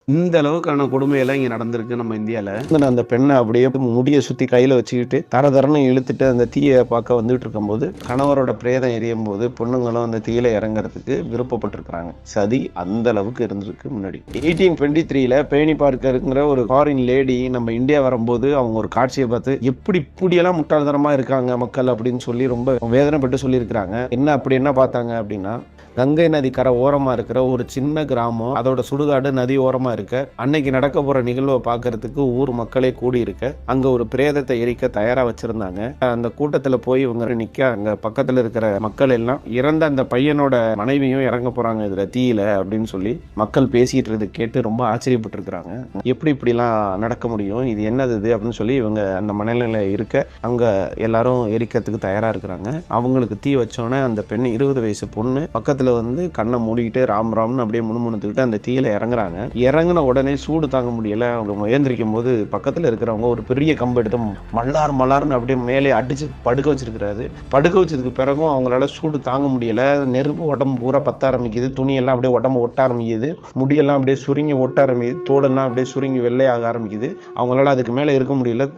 இந்த அளவுக்கான கொடுமையெல்லாம் இங்க நடந்திருக்கு நம்ம இந்தியால. அந்த பெண்ணை அப்படியே முடிய சுத்தி கையில வச்சுக்கிட்டு தரன்னு இழுத்துட்டு அந்த தீயை பார்க்க வந்துட்டு இருக்கும்போது கணவரோட பிரேதம் எரியும் போது பொண்ணுங்களும் அந்த தீயில இறங்குறதுக்கு விருப்பப்பட்டிருக்கிறாங்க. சதி அந்த அளவுக்கு இருந்திருக்கு முன்னாடி. 1823ல பேணி பார்க்கருங்கிற ஒரு ஃபாரின் லேடி நம்ம இந்தியா வரும்போது அவங்க ஒரு காட்சியை பார்த்து இப்படியெல்லாம் முட்டாள்தனமா இருக்காங்க மக்கள் அப்படின்னு சொல்லி ரொம்ப வேதனைப்பட்டு சொல்லியிருக்கிறாங்க. என்ன பார்த்தாங்க அப்படின்னா, கங்கை நதி கரை ஓரமா இருக்கிற ஒரு சின்ன கிராமம், அதோட சுடுகாடு நதி ஓரமா இருக்க, அன்னைக்கு நடக்க போற நிகழ்வை பார்க்கறதுக்கு ஊர் மக்களே கூடி இருக்க, அங்க ஒரு பிரேதத்தை எரிக்க தயாரா வச்சிருந்தாங்க. அந்த கூட்டத்துல போய் இவங்க நிக்க, அங்க பக்கத்துல இருக்கிற மக்கள் எல்லாம் இறந்த அந்த பையனோட மனைவியும் இறங்க போறாங்க இதுல தீயில அப்படின்னு சொல்லி மக்கள் பேசிட்டு இருந்து கேட்டு ரொம்ப ஆச்சரியப்பட்டு இருக்கிறாங்க. இப்படிலாம் நடக்க முடியும், இது என்னது இது அப்படின்னு சொல்லி இவங்க அந்த மனநிலையில இருக்க அங்க எல்லாரும் எரிக்கிறதுக்கு தயாரா இருக்கிறாங்க. அவங்களுக்கு தீ வச்சோன்னே அந்த பெண் 20 வயசு பொண்ணு பக்கத்துல வந்து கண்ணை மூடிக்கிட்டு ராம்னு அப்படியே முணுமுணுத்துக்கிட்டு அந்த தீயில இறங்குறாங்க. இறங்கின உடனே சூடு தாங்க முடியல. அவங்க எழுந்திரிக்கும் போது பக்கத்துல இருக்கிறவங்க ஒரு பெரிய கம்பு எடுத்து மல்லார்னு அப்படியே மேலே அடிச்சு படுக்க வச்சிருக்கிறாரு. படுக்க வச்சதுக்கு பிறகும் அவங்களால சூடு தாங்க முடியல. நெருப்பு உடம்பு பூரா பத்த ஆரம்பிக்குது, துணியெல்லாம் அப்படியே உடம்பு ஒட்ட ஆரம்பிக்குது, முடியெல்லாம் அப்படியே சுருங்கி ஒட்ட ஆரம்பிக்குது, தோடெல்லாம் அப்படியே சுருங்கி வெள்ளையாக ஆரம்பிக்குது. அவங்களால அதுக்கு மேல இருக்க முடியல.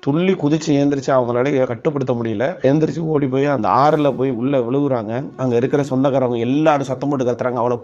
துள்ளி குதிச்சு எழுந்திரிச்சு அவங்களால கட்டுப்படுத்த முடியல. எழுந்திரிச்சு ஓடி போய் அந்த ஆறுல போய் உள்ள விழுகுறாங்க. அங்க இருக்கிற சொந்தக்காரங்க எல்லாரும் சத்தம் போட்டு கத்துறாங்க, அவளை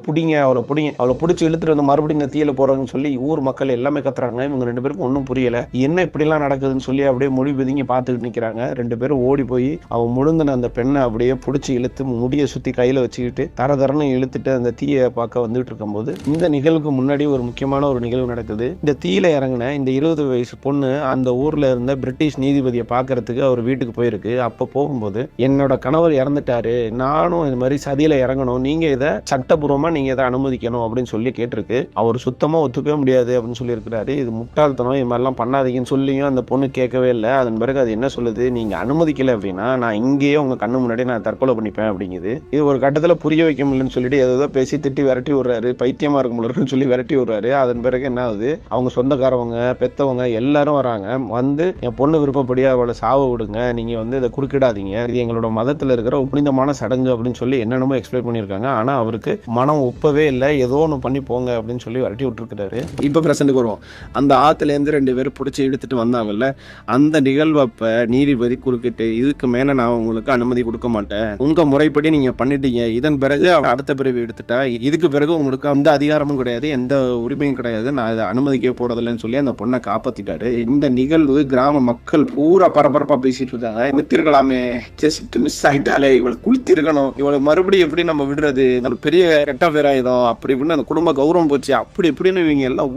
பிடிச்சி இழுத்துட்டு வந்து மறுபடியும் இந்த தீயில போறாங்கன்னு சொல்லி ஊர் மக்கள் எல்லாமே கத்துறாங்க. இவங்க 2 பேருக்கும் ஒன்றும் புரியல, என்ன இப்படிலாம் நடக்குதுன்னு சொல்லி அப்படியே மொழி பிதுங்கி பார்த்துக்கிட்டு நிக்கிறாங்க. 2 பேரும் ஓடி போய் அவன் முழுந்தின அந்த பெண்ணை அப்படியே பிடிச்சி இழுத்து முடிய சுத்தி கையில வச்சுக்கிட்டு தரன்னு இழுத்துட்டு அந்த தீயை பார்க்க வந்துட்டு இருக்கும்போது இந்த நிகழ்வுக்கு முன்னாடி ஒரு முக்கியமான ஒரு நிகழ்வு நடக்குது. இந்த தீயில இறங்கின இந்த 20 வயசு பொண்ணு அந்த ஊர்ல இருந்த பிரிட்டிஷ் நீதிபதியை பார்க்கறதுக்கு அவர் வீட்டுக்கு போயிருக்கு. அப்போ போகும்போது என்னோட கணவர் இறந்துட்டாரு, நானும் இது மாதிரி சதியில இறங்கணும், நீங்க இதை சட்டபூர்வமா நீங்க இதை அனுமதிக்கணும் அப்படின்னு சொல்லி கேட்டிருக்கு. அவர் சுத்தமா ஒத்துக்கவே முடியாது அப்படின்னு சொல்லி இருக்கிறாரு. இது முட்டாள்தனம், இது மாதிரிலாம் பண்ணாதீங்கன்னு சொல்லியும் அந்த பொண்ணு கேட்கவே இல்லை. அதன் பிறகு அது என்ன சொல்லுது, நீங்க அனுமதிக்கல அப்படின்னா நான் இங்கேயே உங்க கண்ணு முன்னாடி நான் தற்கொலை பண்ணிப்பேன் அப்படிங்குது. இது ஒரு கட்டத்துல புரிய வைக்க முடியலன்னு சொல்லிட்டு ஏதோ பேசி திட்டி விரட்டி விடுறாரு, பைத்தியமா இருக்க முடியலன்னு சொல்லி விரட்டி விடுறாரு. அதன் பிறகு என்ன ஆகுது, அவங்க சொந்தக்காரவங்க பெத்தவங்க எல்லாரும் வராங்க. வந்து என் பொண்ணு விருப்பப்படியா அவளை சாவ விடுங்க, நீங்க வந்து இதை குறுக்கிடாதீங்க, இது எங்களோட மதத்துல இருக்கிற புனிதமான சடங்கு அப்படின்னு சொல்லி என்னென்னமோ எக்ஸ்பிளைன் பண்ணியிருக்காங்க. ஆனா அவருக்கு மனம் ஒப்பவே இல்லை, ஏதோ ஒன்று பண்ணி போங்க அப்படின்னு சொல்லி வரட்டி விட்டுருக்காரு. இப்போ பிரசன்ட்டுக்கு வருவோம். அந்த ஆத்துல இருந்து 2 பேரும் பிடிச்சி எடுத்துட்டு வந்தாங்கல்ல, அந்த நிகழ்வப்ப நீதிபதி குறுக்கிட்டு இதுக்கு மேல நான் உங்களுக்கு அனுமதி கொடுக்க மாட்டேன், உங்க முறைப்படி நீங்க பண்ணிட்டீங்க, இதன் பிறகு அடுத்த பிறவி எடுத்துட்டா இதுக்கு பிறகு உங்களுக்கு அந்த அதிகாரமும் கிடையாது, எந்த உரிமையும் கிடையாது, நான் இதை அனுமதிக்க போறதில்லைன்னு சொல்லி அந்த பொண்ணை காப்பாத்திட்டாரு. இந்த நிகழ்வு கிராம மக்கள் பூரா பரபரப்பா பேசிட்டு இருக்காங்க. நிறுத்திருக்கலாமே, ஜஸ்ட் மிஸ் ஆயிட்டாலே, இவளை குளித்திருக்கணும், இவளை மறுபடியும் எப்படி நம்ம விடுறது, பெரிய கெட்ட பேர் ஆயுதம் அப்படி இப்படின்னு அந்த குடும்ப கௌரவம் போச்சு அப்படி இப்படின்னு இவங்க எல்லாம்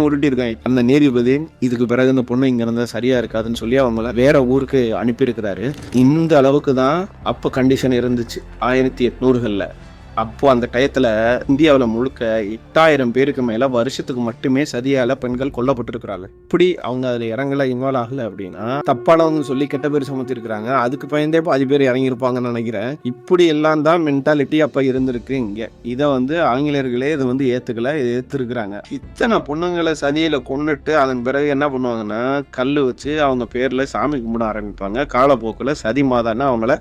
உருட்டி இருக்காங்க. அந்த நீதிபதி இதுக்கு பிறகு இந்த பொண்ணு இங்க இருந்தா சரியா இருக்காதுன்னு சொல்லி அவங்கள வேற ஊருக்கு அனுப்பி இருக்கிறாரு. இந்த அளவுக்கு தான் அப்ப கண்டிஷன் இருந்துச்சு 1800களில். அப்போ அந்த டயத்துல இந்தியாவில் முழுக்க 8000 பேருக்கு மேல வருஷத்துக்கு மட்டுமே சதியால பெண்கள் கொல்லப்பட்டிருக்கிறாங்க. இப்படி அவங்க அதுல இறங்கல, இன்வால்வ் ஆகல அப்படின்னா தப்பானவங்க சொல்லி கெட்ட பேர் சுமத்தி இருக்கிறாங்க. அதுக்கு பயந்தே பாதி பேர் இறங்கியிருப்பாங்கன்னு நினைக்கிறேன். இப்படி எல்லாம் தான் மென்டாலிட்டி அப்ப இருந்திருக்கு இங்க. இதை வந்து ஆங்கிலேயர்களே இதை வந்து ஏத்துருக்குறாங்க. இத்தனை பொண்ணுங்களை சதியில கொன்னுட்டு அதன் பிறகு என்ன பண்ணுவாங்கன்னா கல்லு வச்சு அவங்க பேர்ல சாமி கும்பிட ஆரம்பிப்பாங்க. காலப்போக்குல சதி மாதான்னு அவங்கள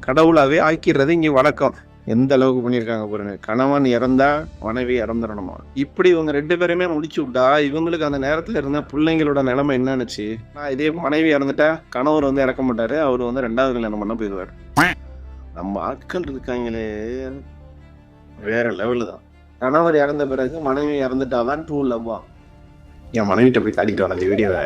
கடவுளாவே ஆக்கிடுறது இங்க வழக்கம். எந்த அளவுக்கு பண்ணியிருக்காங்க பாருங்க. கணவன் இறந்தா மனைவி இறந்துடணுமா, இப்படி இவங்க 2 பேருமே முடிச்சு விட்டா இவங்களுக்கு அந்த நேரத்துல இருந்த பிள்ளைங்களோட நிலைமை என்னன்னுச்சு. நான் இதே மனைவி இறந்துட்டா கணவர் வந்து இறக்க மாட்டாரு, அவரு வந்து 2வது கல்யாணம் பண்ண போயிடுவாரு. நம்ம ஆட்கள் இருக்காங்களே வேற லெவலு தான். கணவர் இறந்த பிறகு மனைவி இறந்துட்டாதான் ட்ரூ லவ்வா. என் மனைவிட்ட போய் காட்டிட்டு வர அந்த வீடியோவை.